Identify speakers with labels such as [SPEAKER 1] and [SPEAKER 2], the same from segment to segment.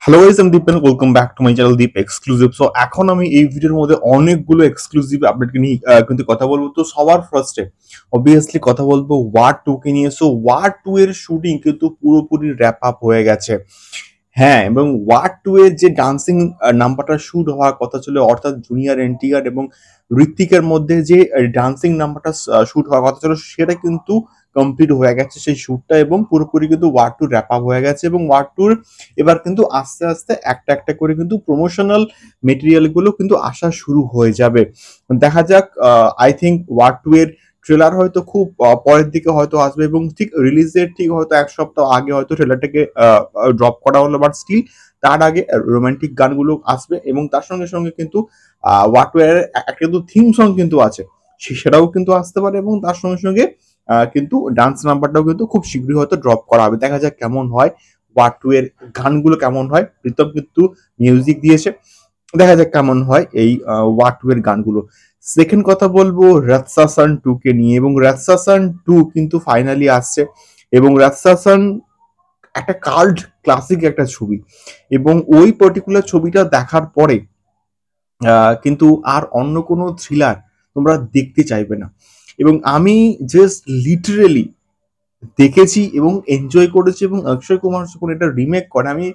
[SPEAKER 1] Hello guys, আমি Deep welcome back to my channel Deep exclusive. So এখন আমি এই ভিডিওর মধ্যে অনেকগুলো এক্সক্লুসিভ আপডেট নিয়ে কিন্তু কথা বলবো। তো সবার ফার্স্টে অবভিয়াসলি কথা বলবো ওয়ার 2 কে নিয়ে। সো ওয়ার 2 এর শুটিং কিন্তু পুরোপুরি র্যাপ আপ হয়ে গেছে। হ্যাঁ, এবং ওয়ার 2 এর যে ডান্সিং নাম্বারটা শুট হওয়ার কথা ছিল, অর্থাৎ জুনিয়র এনটিআর এবং ঋত্বিকের মধ্যে যে ডান্সিং নাম্বারটা শুট হওয়ার কথা ছিল, সেটা কিন্তু কমপ্লিট হয়ে গেছে সেই শুটটা, এবং পুরোপুরি কিন্তু ওয়ার 2 র্যাপ আপ হয়ে গেছে। এবং ওয়ার 2 এবার কিন্তু আস্তে আস্তে একটা একটা করে কিন্তু প্রমোশনাল মেটেরিয়াল গুলো কিন্তু আসা শুরু হয়ে যাবে। দেখা যাক, আই থিঙ্ক ওয়ার 2 এর ট্রেলার হয়তো খুব পরের দিকে হয়তো আসবে, এবং ঠিক রিলিজের ঠিক হয়তো এক সপ্তাহ আগে হয়তো ট্রেলারটাকে ড্রপ করা হলো, বাট স্টিল তার আগে রোমান্টিক গানগুলো আসবে। এবং তার সঙ্গে সঙ্গে কিন্তু ওয়ার 2 এর একটা কিন্তু থিম সং কিন্তু আছে, সেটাও কিন্তু আসতে পারে। এবং তার সঙ্গে সঙ্গে কিন্তু ডান্স নাম্বারটাও কিন্তু খুব শীঘ্রই হয়তো ড্রপ করা হবে। দেখা যাক কেমন হয়, ওয়ার 2 এর গানগুলো কেমন হয়। প্রীতম কিন্তু মিউজিক দিয়েছে, দেখা যাক কেমন হয় এই ওয়ার 2 এর গানগুলো। সেকেন্ড কথা বলবো রাতসাসান 2 কে নিয়ে, এবং রাতসাসান 2 কিন্তু ফাইনালি আসছে। এবং রাতসাসান একটা কাল্ট ক্লাসিক একটা ছবি, এবং ওই পার্টিকুলার ছবিটা দেখার পরে কিন্তু আর অন্য কোনো থ্রিলার তোমরা দেখতে চাইবে না। এবং আমি জাস্ট লিটারেলি দেখেছি এবং এনজয় করেছি। এবং অক্ষয় কুমার যখন এটা রিমেক করে, আমি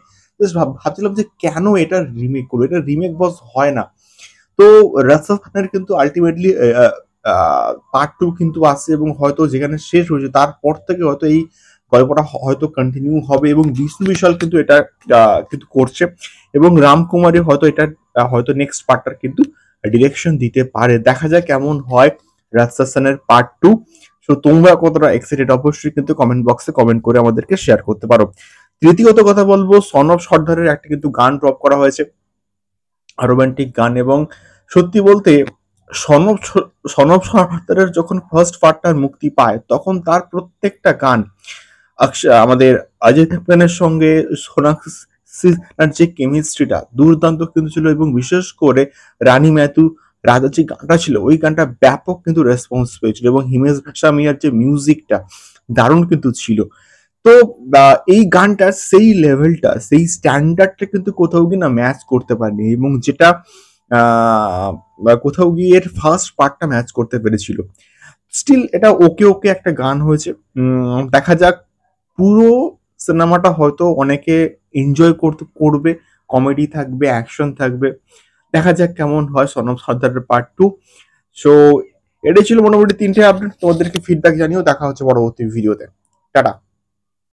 [SPEAKER 1] জাস্ট ভাবছিলাম যে কেন এটা রিমেক করবো, এটা রিমেক বস হয় না। তো রাসেল খানের কিন্তু আলটিমেটলি পার্ট 2 কিন্তু আসছে, এবং হয়তো যেখানে শেষ হয়েছে তারপর থেকে হয়তো এই গল্পটা হয়তো কন্টিনিউ হবে। এবং বিষ্ণু বিশাল কিন্তু এটা কিন্তু করছে, এবং রামকুমারী হয়তো এটা হয়তো নেক্সট পার্টটার কিন্তু ডিরেকশন দিতে পারে। দেখা যায় কেমন হয় রাজশাসনের পার্ট 2। সো তোমরা কতটা এক্সাইটেড অবশ্যই কিন্তু কমেন্ট বক্সে কমেন্ট করে আমাদেরকে শেয়ার করতে পারো। তৃতীয়ত কথা বলবো, সন অফ সর্দারের একটা কিন্তু গান ড্রপ করা হয়েছে, রোমান্টিক গান। এবং সত্যি বলতে সনব সনব সর্দারের যখন ফার্স্ট পার্টটা মুক্তি পায়, তখন তার প্রত্যেকটা গান আমাদের অজয় দেবগানের সঙ্গে সোনাক্ষীর যে কেমিস্ট্রিটা দুর্দান্ত কিন্তু ছিল। এবং বিশেষ করে রানী ম্যাথু রাজার যে গানটা ছিল, ওই গানটা ব্যাপক কিন্তু রেসপন্স পেয়েছিল। এবং হিমেশ রেশমিয়ার যে মিউজিকটা দারুণ কিন্তু ছিল। তো এই গানটা সেই লেভেলটা, সেই স্ট্যান্ডার্ডটা কিন্তু কোথাও গিয়ে না ম্যাচ করতে পারেনি, এবং যেটা কোথাও গিয়ে এর ফার্স্ট পার্টটা ম্যাচ করতে পেরেছিল। স্টিল এটা ওকে ওকে একটা গান হয়েছে। দেখা যাক, পুরো সিনেমাটা হয়তো অনেকে এনজয় করবে, কমেডি থাকবে, অ্যাকশন থাকবে। দেখা যাক কেমন হয় সনম সর্দারের পার্ট 2। সো এটাই ছিল মোটামুটি তিনটে আপডেট, তোমাদেরকে ফিডব্যাক জানিয়েও দেখা হচ্ছে পরবর্তী ভিডিওতে। টাটা।